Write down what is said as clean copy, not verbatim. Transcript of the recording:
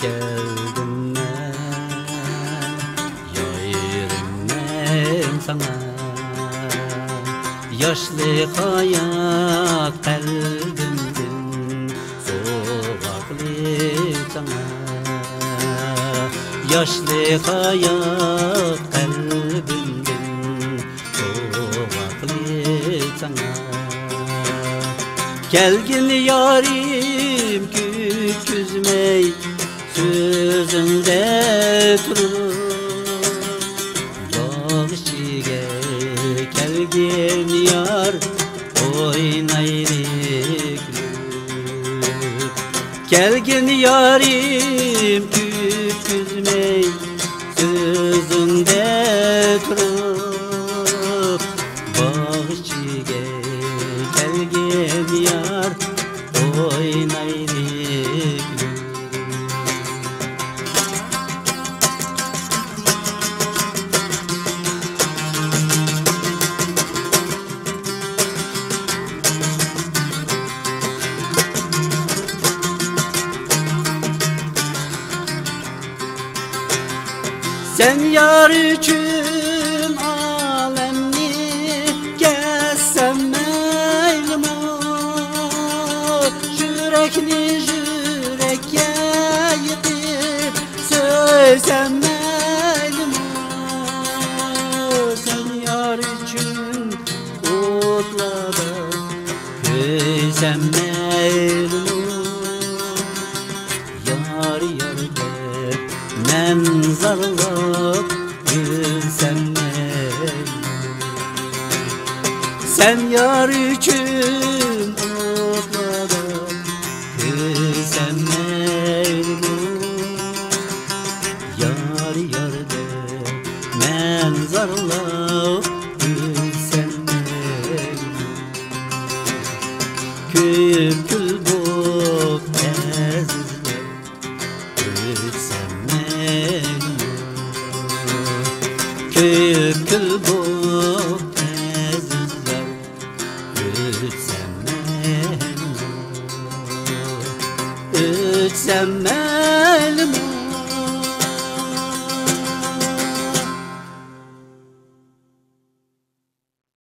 geldim ben yerimden sana. Yaşlı hayat kalbimden sokaklı sana. Yaşlı hayat kalbimden sokaklı sana. Gelgin yarim küçüzmey sözünde durur. Bağışçıge gelgin yar oynayır. Gelgin yarim küçüzmey sözünde durur. Bağışçıge gelgin yar oynayır. Sen yar için alemni gezsem meylim ol. Yürekli yürekke yedip söylesem meylim ol. Sen yar için otlarda köysem meylim ol. Yar yar de menzarlık gülsem meylim. Sen yar için otlarda gülsem meylim. Yar yar de menzarlık gülsem meylim. Köyüm kül bok ezizler gülsem meylim. Köyüm kül bok ezizler gülsem meylim. Ölsem meylim.